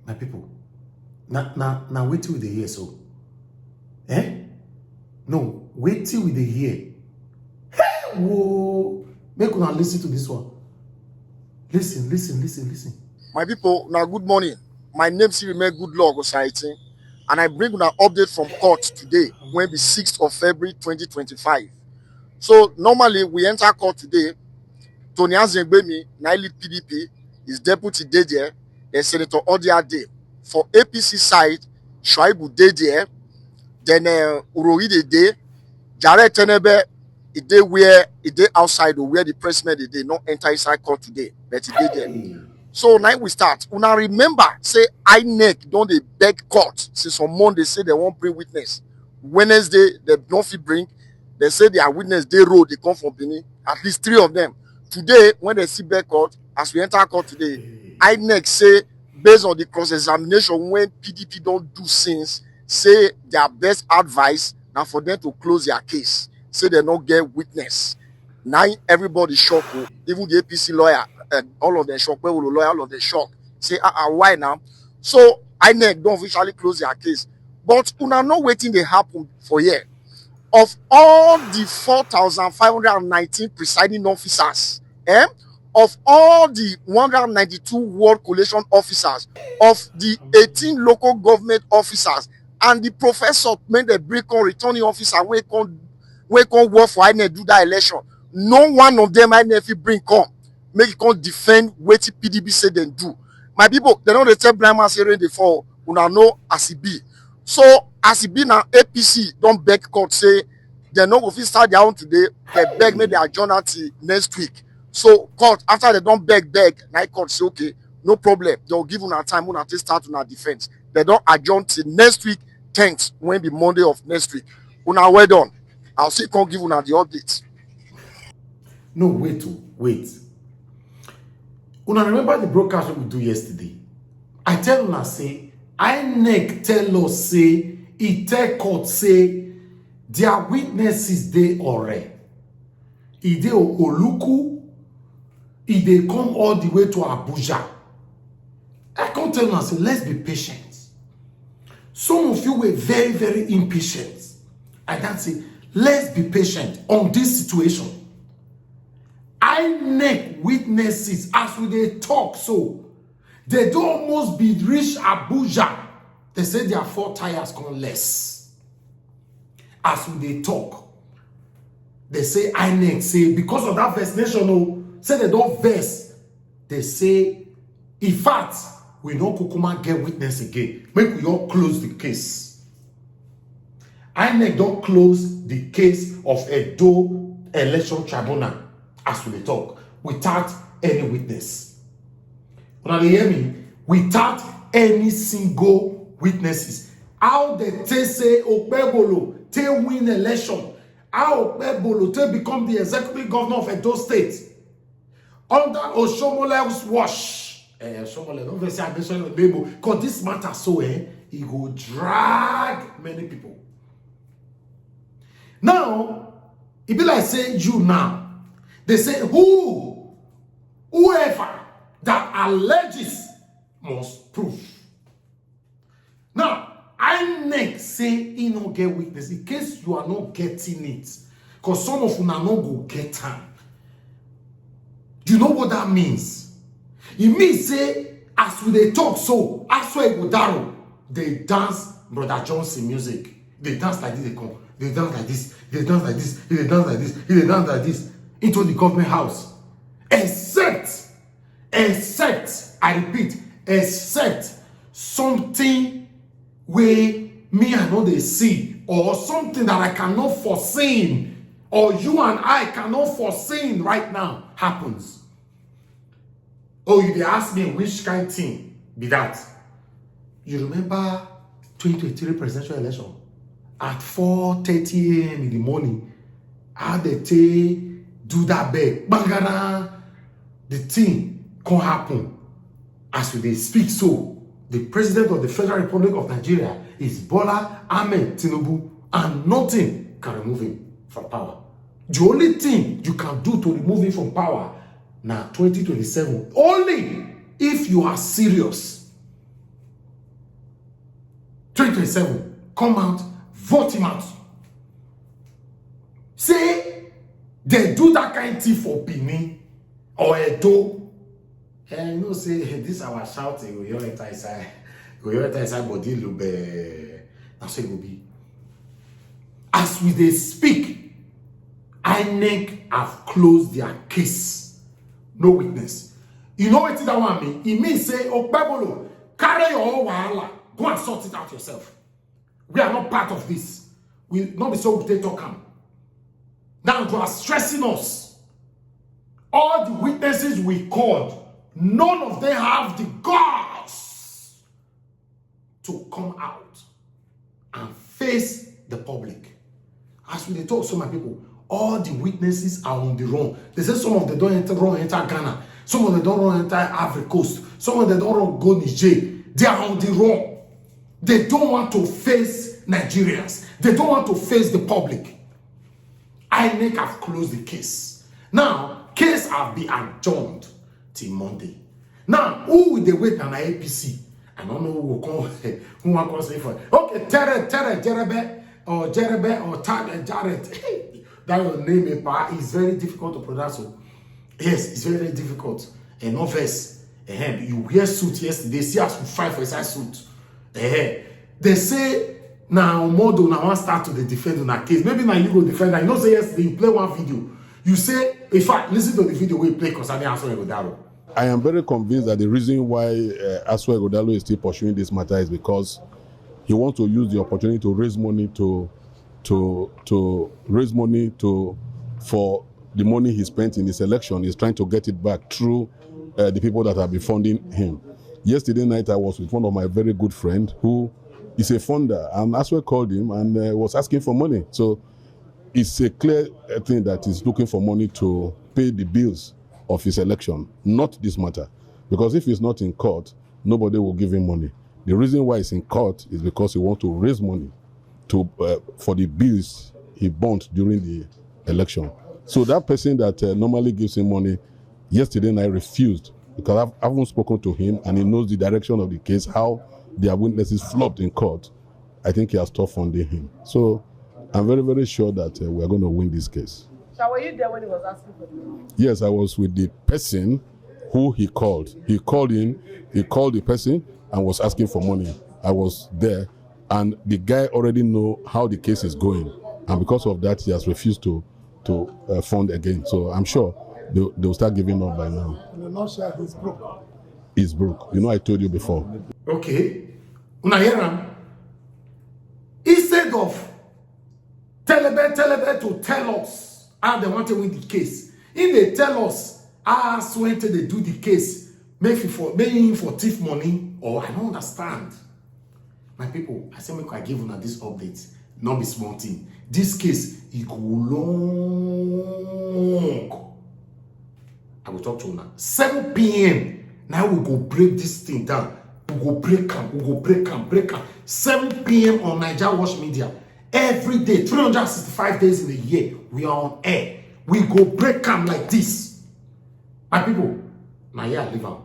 my people. Now wait till we hear so. No, wait till we hear. Hey, whoa. Make una listen to this one. Listen. My people, now good morning. My name is Goodluck Society, and I bring an update from court today, when the 6th of February 2025. So normally we enter court today. Tony Azengbemi, Naili PDP, is deputy there, and Senator Odia Day. For APC side, Shuaibu there, then Urohide Day, Jared Tenebe, it day outside or where the president did not enter inside court today, but it did there. So now we start. Una remember, say INEC don't they beg court since on Monday say they won't bring witness. Wednesday they don't fit bring. They say they are witness. They road they come from Benin. At least 3 of them. Today when they see back court, as we enter court today, INEC say based on the cross-examination when PDP don't do things, say their best advice now for them to close their case. Say they don't get witness. Now everybody shocked. Even the APC lawyer. All of them shock. Where will the lawyer all of them shock? Say, why now? So INEC don't officially close their case. But una not waiting they happen for here. Of all the 4,519 presiding officers, of all the 192 World Collation officers, of the 18 local government officers, and the professor made the break on returning officer we can work for INEC do that election. No one of them INEC bring come. Make it come defend what PDP say they do. My people, they don't tell blind man say they fall. Una know as it be. So as it be now, APC don't beg court say they no go fit start their own today. They beg maybe adjourn until next week. So court after they don't beg, now court say okay, no problem. They'll give una time when they start on our defense. They don't adjourn till next week. 10th when be Monday of next week. Una well done. I'll see can't give una the updates. No, wait. Una remember the broadcast we do yesterday? I tell una say, INEC tell us say, it tell court say, their witnesses they already. If they Oluku, if they come all the way to Abuja. I can't tell una say, let's be patient. Some of you were very, very impatient. I can say, let's be patient on this situation. INEC witnesses, as we they talk so, they do almost be reach Abuja. They say their 4 tires come less. As we they talk, they say INEC say because of that vaccination, say they don't vex. They say, in fact, we no kukuma get witness again. Make we all close the case. INEC don't close the case of EDO election tribunal. As we talk, without any witness. Now you hear me? Without any single witnesses. How they say Okpebolo they win election? How Okpebolo they become the executive governor of Edo State under Oshomole's watch? Oshomole don't say I mention your name because this matter so he go drag many people. Now it be like say you now. They say whoever that alleges must prove. Now, INEC say he no get witness in case you are not getting it. Because some of you are not go get time. Do you know what that means? It means say, as we they talk so, as we go down, they dance Brother Johnson music. They dance like this, they come. They dance like this, they dance like this, they dance like this, they dance like this. Into the government house, except, I repeat, except something where me I know they see, or something that I cannot foresee, or you and I cannot foresee right now happens. Oh, you ask me which kind of thing be that? You remember 2023 presidential election at 4:30 a.m. in the morning? How they do that beg, bangana, the thing can happen as they speak. So the president of the Federal Republic of Nigeria is Bola Ahmed Tinubu, and nothing can remove him from power. The only thing you can do to remove him from power now 2027, only if you are serious. 2027, come out, vote him out. Say they do that kind of thing for Benin or Edo. And you know, say this our shouting, we enter inside, body lube. That's what it will be. As we they speak, INEC have closed their case. No witness. You know what that one mean? It means say, oh, Babolo, carry your own wahala. Go and sort it out yourself. We are not part of this. We not be so they talk am. Now you are stressing us. All the witnesses we called, none of them have the guts to come out and face the public. As we talk, so my people, all the witnesses are on the run. They say some of them don't enter Ghana, some of them don't enter Ivory Coast, some of them don't go Niger. They are on the run. They don't want to face Nigerians. They don't want to face the public. INEC have closed the case. Now, case have been adjourned till Monday. Now, who will they wait on the APC? I don't know who will come. Who will come say for? Okay, Jerebe or Jared. That your name is very difficult to pronounce. Yes, it's very, very difficult. And no verse. You wear suit yesterday. See us to fight for inside suit. They say now Modo now want start to the defend on that case. Maybe now you go defend. You know say yesterday you play one video. You say, in fact, listen to the video we play concerning Aswa Egodalo. I am very convinced that the reason why Aswa Egodalo is still pursuing this matter is because he wants to use the opportunity to raise money for the money he spent in his election. He's trying to get it back through the people that have been funding him. Yesterday night, I was with one of my very good friends who is a funder, and Aswa called him and was asking for money. So it's a clear thing that he's looking for money to pay the bills of his election, not this matter. Because if he's not in court, nobody will give him money. The reason why he's in court is because he wants to raise money for the bills he bought during the election. So that person that normally gives him money, yesterday night refused because I haven't spoken to him and he knows the direction of the case, how their witnesses flopped in court. I think he has stopped funding him. So I'm very, very sure that we're going to win this case. So were you there when he was asking for the money? Yes, I was with the person who he called. He called the person and was asking for money. I was there, and the guy already know how the case is going. And because of that, he has refused to fund again. So I'm sure they'll start giving up by now. In a nutshell, he's broke. He's broke. You know, I told you before. Okay. Una hear him? Instead of Telebe to tell us how they want to win the case, if they tell us how when they do the case, maybe for thief money, or I don't understand. My people, I say make I give una this update, not be small thing. This case, it go long. I will talk to una. 7 p.m. Now we go break this thing down. We go break am. 7 p.m. on NAIJA Media. Every day, 365 days in a year, we are on air. We go break am like this. My people, now here I live am.